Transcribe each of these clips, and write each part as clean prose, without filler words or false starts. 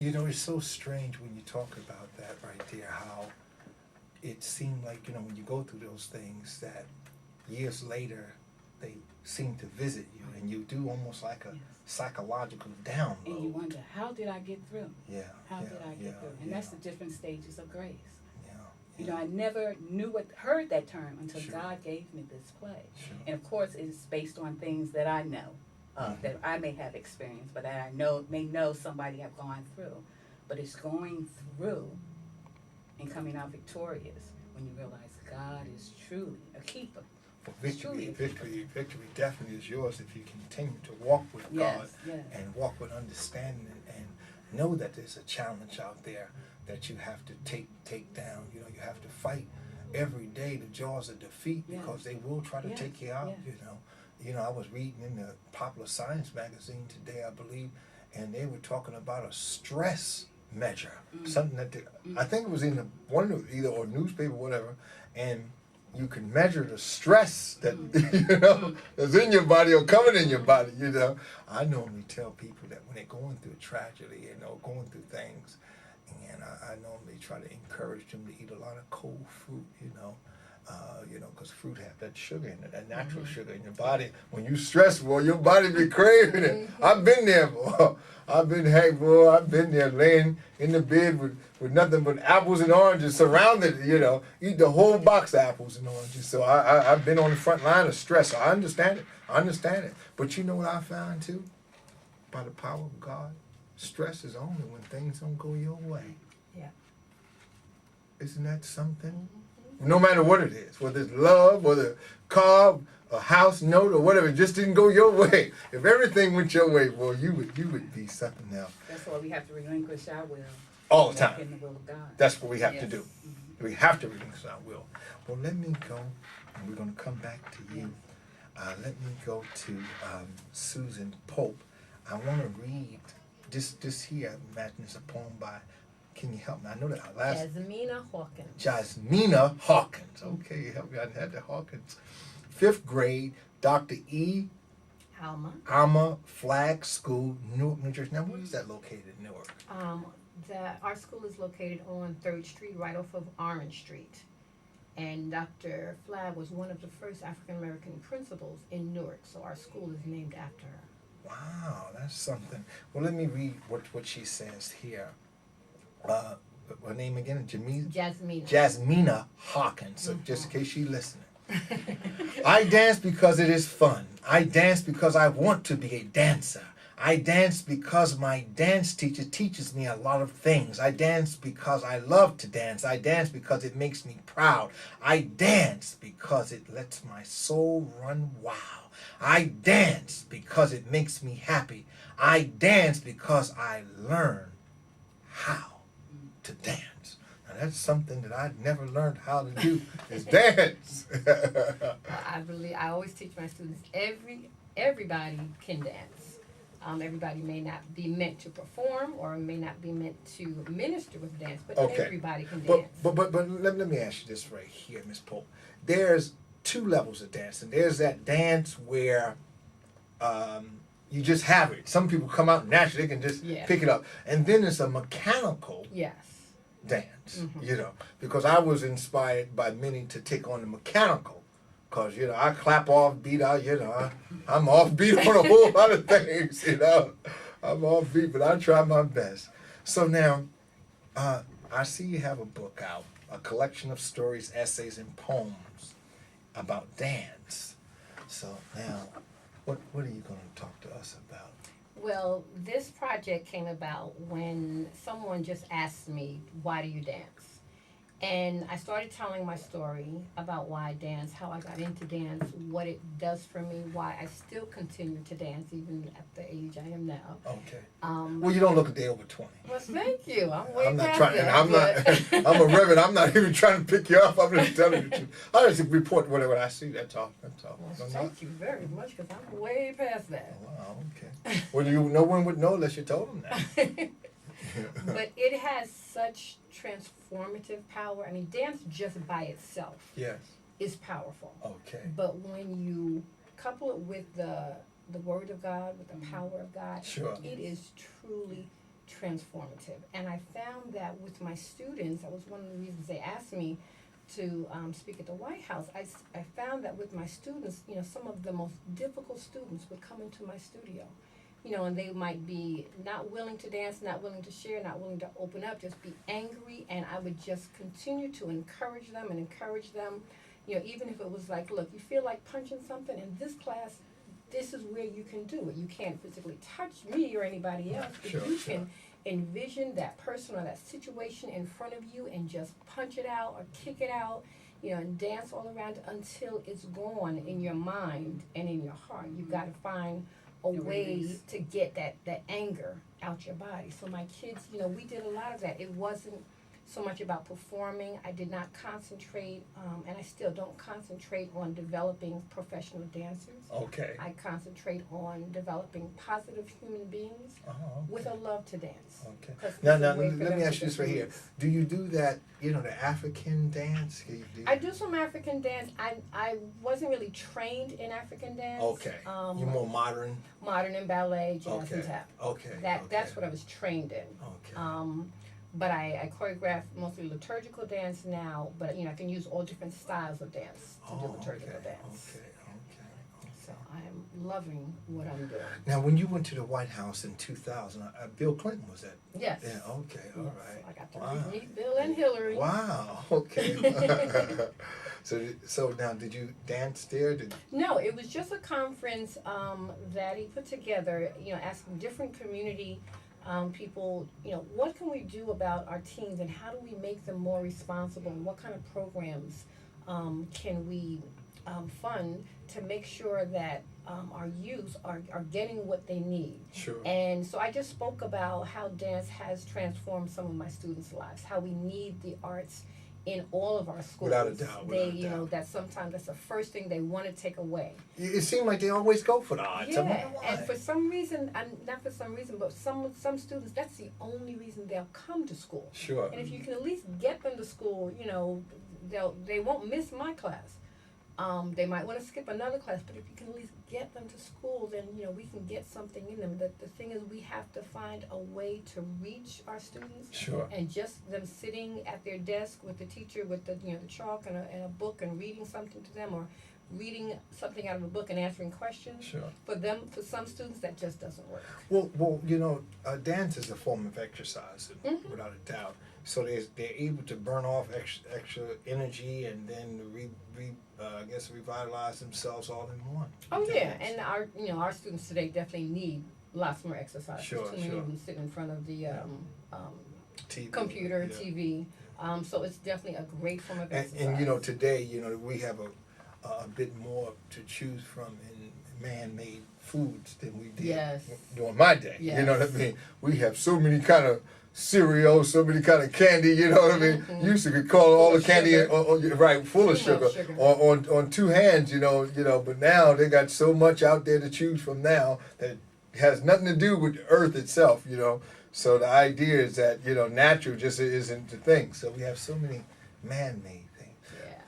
You know, it's so strange when you talk about that right there, how it seemed like, when you go through those things that years later they seem to visit you and you do almost like a Yes. psychological And you download. wonder, how did I get through? Yeah, How yeah, did I yeah, get through? And yeah, that's the different stages of grace. yeah, You yeah. know, I never heard that term until Sure. God gave me this play. Sure. And of course, it's based on things that I know, that I may have experienced, but that I may know somebody have gone through. But it's going through and coming out victorious when you realize God is truly a keeper. Well, It's truly victory, a keeper. victory definitely is yours if you continue to walk with God Yes, yes. and walk with understanding and know that there's a challenge out there that you have to take down. You have to fight every day the jaws of defeat Yes. because they will try to Yes, take you out. yes. I was reading in the Popular Science magazine today, I believe, and they were talking about a stress measure, something that I think it was in one of either or newspaper or whatever, and you can measure the stress that that's in your body or coming in your body. I normally tell people that when they're going through tragedy, going through things, and I normally try to encourage them to eat a lot of cold fruit. Because fruit have that sugar in it, that natural sugar in your body. When you stress, boy, your body be craving it. I've been there, boy. I've been there laying in the bed with nothing but apples and oranges surrounded, eat the whole box of apples and oranges. So I've been on the front line of stress. So I understand it. But you know what I found too? By the power of God, stress is only when things don't go your way. Yeah. Isn't that something? No matter what it is, whether it's love, whether a car, a house note, or whatever, it just didn't go your way. If everything went your way, boy, you would be something else. That's why we have to relinquish our will. All the Walk time. in the will of God. That's what we have to Yes. do. Mhm. We have to relinquish our will. Well, let me go, and we're going to come back to you. Let me go to Susan Pope. I want to read this here. I imagine it's a poem by. Can you help me? I know that last. Jasmina Hawkins. Jasmina Hawkins. Okay, help me. I had the Hawkins. 5th grade, Dr. E. Alma Flag School, Newark, New Jersey. Now, where is that located in Newark? Our school is located on 3rd Street, right off of Orange Street. And Dr. Flagg was one of the first African American principals in Newark, so our school is named after her. Wow, that's something. Well, let me read what she says here. Her name again? Jasmina. Jasmina Hawkins. So just in case she's listening. I dance because it is fun. I dance because I want to be a dancer. I dance because my dance teacher teaches me a lot of things. I dance because I love to dance. I dance because it makes me proud. I dance because it lets my soul run wild. I dance because it makes me happy. I dance because I learn how to dance. Now that's something that I never learned how to do is dance. I always teach my students everybody can dance. Everybody may not be meant to perform or may not be meant to minister with dance, but Okay. everybody can But dance. but let me ask you this right here, Miss Pope. There's 2 levels of dancing. There's that dance where you just have it. Some people come out naturally, they can just Yeah. pick it up. And then there's a mechanical Yes. dance, Mhm. because I was inspired by many to take on the mechanical. Because, I clap off beat out, I'm off beat on a whole lot of things, I'm off beat, but I try my best. So now, I see you have a book out, a collection of stories, essays, and poems about dance. So now, what are you going to talk to us about? Well, this project came about when someone just asked me, "Why do you dance?" And I started telling my story about why I dance, how I got into dance, what it does for me, why I still continue to dance even at the age I am now. Okay. Um, Well, you don't look a day over 20. well, thank you. I'm way I'm not past trying, that. and I'm not, I'm a reverend, I'm not even trying to pick you up, I'm just telling you the truth. I just report whatever I see, that's all. Well, I'm not- thank you very much, because I'm way past that. Oh, wow, okay. Well, no one would know unless you told them that. But it has such transformative power. I mean, dance just by itself Yes, is powerful. okay. But when you couple it with the word of God, with the power of God, Sure. it is truly transformative. And I found that with my students, that was one of the reasons they asked me to speak at the White House. I found that with my students, you know, some of the most difficult students would come into my studio, you know, and they might be not willing to dance, not willing to share, not willing to open up, just be angry, and I would just continue to encourage them, you know, even if it was like, look, you feel like punching something in this class, this is where you can do it. You can't physically touch me or anybody else, but Sure, you sure. can envision that person or that situation in front of you and just punch it out or kick it out, you know, and dance all around until it's gone in your mind and in your heart. You've got to find a The way release. to get that anger out your body. So my kids, you know, we did a lot of that. It wasn't so much about performing. I did not concentrate, and I still don't concentrate on developing professional dancers. Okay. I concentrate on developing positive human beings Oh, with a love to dance. okay. 'Cause Now, it's a now, way for let them me to ask you this right here. release. Do you do that, you know, the African dance? I do some African dance. I wasn't really trained in African dance. Okay. You're more modern? Modern and ballet, jazz Okay. and tap. Okay. That's okay. what I was trained in. Okay. But I choreograph mostly liturgical dance now, but you know, I can use all different styles of dance to do liturgical okay. dance. Okay. So I'm loving what I'm doing. Now, when you went to the White House in 2000, Bill Clinton was that? Yes. Yeah, okay, all Yes. right. I got to Wow. meet Bill and Hillary. Wow, okay. So now, did you dance there? No, it was just a conference that he put together, you know, asking different community people, you know, what can we do about our teens and how do we make them more responsible and what kind of programs can we fund to make sure that our youth are getting what they need. Sure. And so I just spoke about how dance has transformed some of my students' lives, how we need the arts in all of our schools. Without a doubt, They, without a you know, doubt. that sometimes that's the first thing they want to take away. It seemed like they always go for the arts. I wonder Yeah, why. and for some reason, not for some reason, but some students, that's the only reason they'll come to school. Sure. And if you can at least get them to school, you know, they won't miss my class. They might want to skip another class, but if you can at least get them to school, then you know we can get something in them. The thing is, we have to find a way to reach our students. Sure. And just them sitting at their desk with the teacher with the the chalk and a book and reading something to them, or reading something out of a book and answering questions. Sure. For some students, that just doesn't work. Well, you know, dance is a form of exercise, Mhm. without a doubt. So they're able to burn off extra energy and then revitalize themselves all in one. Oh yeah, Dance. and our students today definitely need lots more exercise. Sure, Too many sure. of them sitting in front of the TV, computer, yeah. TV. So it's definitely a great form of And exercise. you know, today, you know, we have a bit more to choose from in man-made foods than we did Yes. during my day. Yes. You know what I mean? We have so many kind of cereals, so many kind of candy. You know what I mean? Mhm. You used to call all Full the of candy, sugar. right, full of Too much sugar, sugar. on two hands. You know. But now they got so much out there to choose from now that has nothing to do with Earth itself. You know. So the idea is that natural just isn't the thing. So we have so many man-made things. Yeah.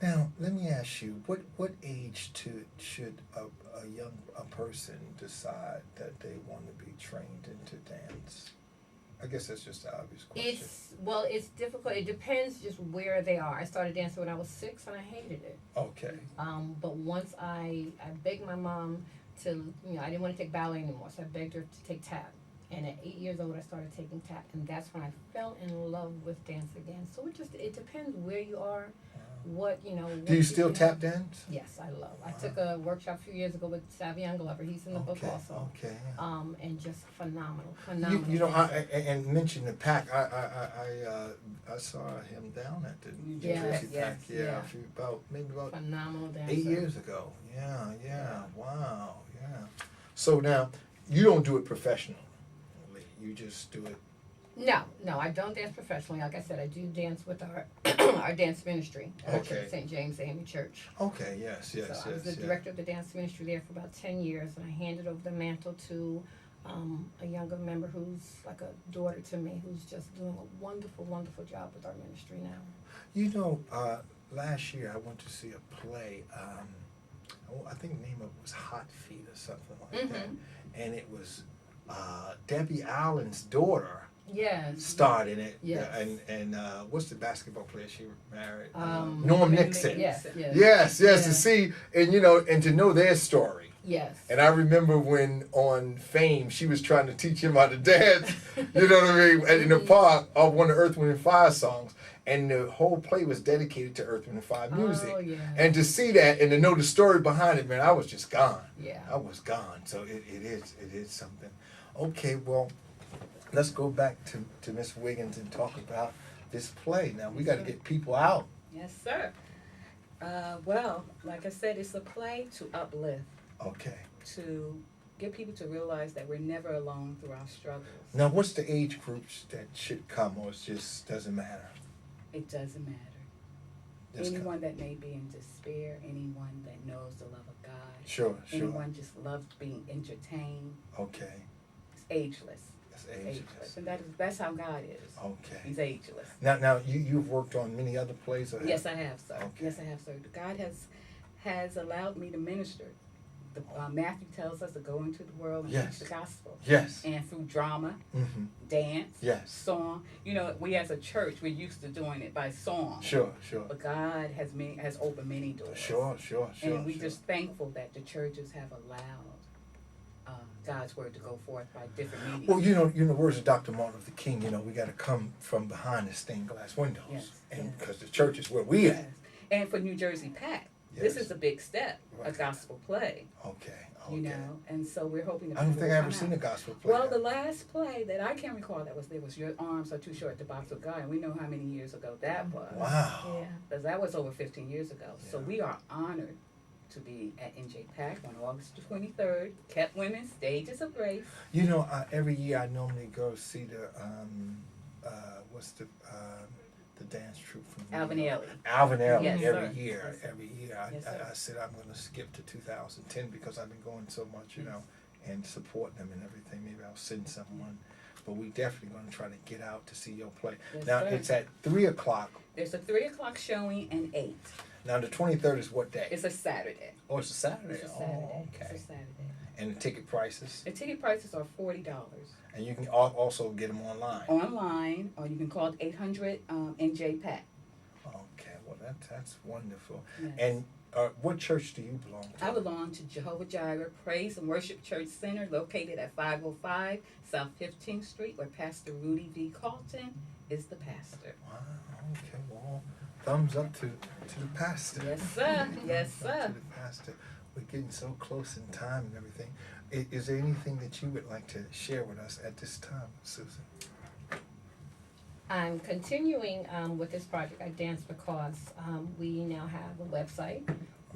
Now, let me ask you, what age should a person decide that they want to be trained into dance? I guess that's just the obvious question. It's difficult. It depends just where they are. I started dancing when I was 6 and I hated it. Okay. But once I begged my mom to, I didn't want to take ballet anymore, so I begged her to take tap. And at 8 years old, I started taking tap, and that's when I fell in love with dance again. So it depends where you are, what. Do you still tap dance? Yes, I love. I took a workshap a few years ago with Savion Glover. He's in the book also. Okay. And just phenomenal. And mention the pack. I saw him down at the New Yes, Jersey yes, pack. yeah. Maybe about Phenomenal dancer. 8 years ago. Yeah. Wow. Yeah. So now you don't do it professionally. You just do it. No, I don't dance professionally. Like I said, I do dance with our our dance ministry at our Okay. church, St. James AME Church. Okay. Yes. So I was the director of the dance ministry there for about 10 years, and I handed over the mantle to a younger member who's like a daughter to me, who's just doing a wonderful, wonderful job with our ministry now. Last year I went to see a play. I think the name of it was Hot Feet or something like that, Mhm. and it was Debbie Allen's daughter Yes. starred in it. Yes. And what's the basketball player she married? Um, Norm Nixon. Yes. Yes. Yes, Yeah. to see and to know their story. Yes. And I remember when on Fame she was trying to teach him how to dance, you know what I mean, in the park of one of Earth, Wind and Fire songs. And the whole play was dedicated to Earth, Wind and Fire music. Oh, yeah. And to see that and to know the story behind it, man, I was just gone. Yeah. I was gone. So it is something. Okay, well, let's go back to Miss Wiggins and talk about this play. Now we got to get people out. Yes, sir. Well, like I said, it's a play to uplift, Okay. to get people to realize that we're never alone through our struggles. Now, what's the age groups that should come, or it just doesn't matter? It doesn't matter. Just come. Anyone that may be in despair, anyone that knows the love of God, Sure. anyone just loves being entertained, Okay. it's ageless. That's It's ageless. ageless. And that's how God is. Okay. He's ageless. Now you've worked on many other plays. Or Yes, I have, sir. Okay. Yes, I have, sir. God has allowed me to minister. Matthew tells us to go into the world and Yes. preach the gospel. Yes. And through drama, Mm-hmm. dance, Yes. song. We as a church, we're used to doing it by song. Sure. But God has opened many doors. Sure. And we're just thankful that the churches have allowed God's word to go forth by different mediums. Well, you know the words of Dr. Martin Luther King. We got to come from behind the stained glass windows, Yes, and yes. because the church is where we at. Yes. And for New Jersey Pact, this Yes. is a big step, a Right. gospel play. Okay. And so we're hoping that I don't people think will I ever come seen a out. gospel play. Well, the last play that I can recall that was there was Your Arms Are Too Short to Box with God, and we know how many years ago that was. Wow. Yeah. Because that was over 15 years ago. So Yeah. we are honored to be at NJ Pack on August 23rd. Kept Women, Stages of Grace. Every year I normally go see the what's the dance troupe from Alvin Ailey. Alvin Ailey Yes, every sir. year. Yes, sir. Every year Yes, sir. I said I'm going to skip to 2010 because I've been going so much, and supporting them and everything. Maybe I'll send someone, but we definitely going to try to get out to see your play. Yes, Now sir. it's at 3:00. There's a 3 o'clock showing and 8. Now the 23rd is what day? It's a Saturday. Oh, it's a Saturday. It's a Saturday. Oh, okay. It's a Saturday. And the ticket prices, The ticket prices are $40 and you can also get them online. online, or you can call 800 NJ Pack. Okay, well that's wonderful. Yes. And what church do you belong to? I belong to Jehovah Jireh Praise and Worship Church Center, located at 505 South 15th Street, where Pastor Rudy V. Carlton is the pastor. Wow. Okay. Well, thumbs up to the pastor. Yes, sir. Yes, Thumbs up sir. to the pastor. We're getting so close in time and everything. Is there anything that you would like to share with us at this time, Susan? I'm continuing with this project, I Dance Because. We now have a website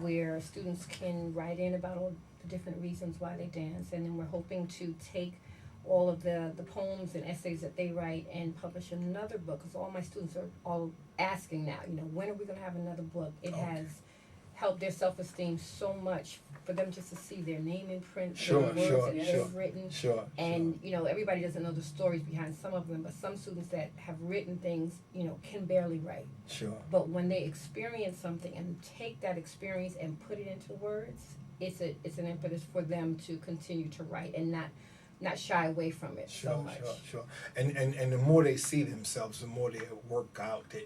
where students can write in about all the different reasons why they dance, and then we're hoping to take all of the poems and essays that they write and publish another book, because all my students are all asking now, when are we going to have another book? It Okay. has helped their self-esteem so much for them just to see their name in print, Sure, the words sure, that yes. they've written. Sure. And everybody doesn't know the stories behind some of them, but some students that have written things, can barely write. Sure. But when they experience something and take that experience and put it into words, it's an impetus for them to continue to write and not shy away from it so much. Sure. And the more they see themselves, the more they work out the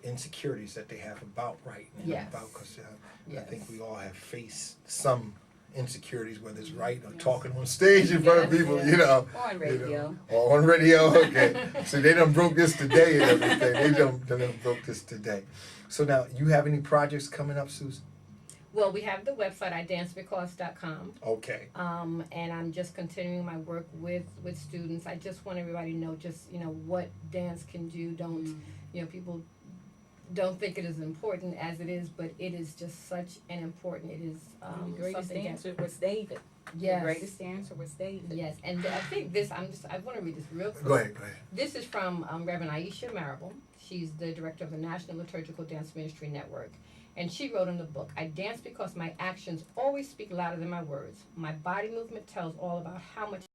insecurities that they have about writing. Yes. Because I Yes. think we all have faced some insecurities, whether it's writing or talking on stage in front of Yes, people, yes. On radio. You know, or on radio, okay. So they done broke this today and everything. They done broke this today. So now, you have any projects coming up, Susan? Well, we have the website, idancebecaus.com. Okay. And I'm just continuing my work with students. I just want everybody to know what dance can do. Don't, people don't think it is important as it is, but it is just such an important, it is The greatest something that, dancer was David. yes, The greatest dancer was David. yes, and I think I want to read this real quick. Go ahead. This is from Reverend Aisha Marable. She's the director of the National Liturgical Dance Ministry Network. And she wrote in the book, I dance because my actions always speak louder than my words. My body movement tells all about how much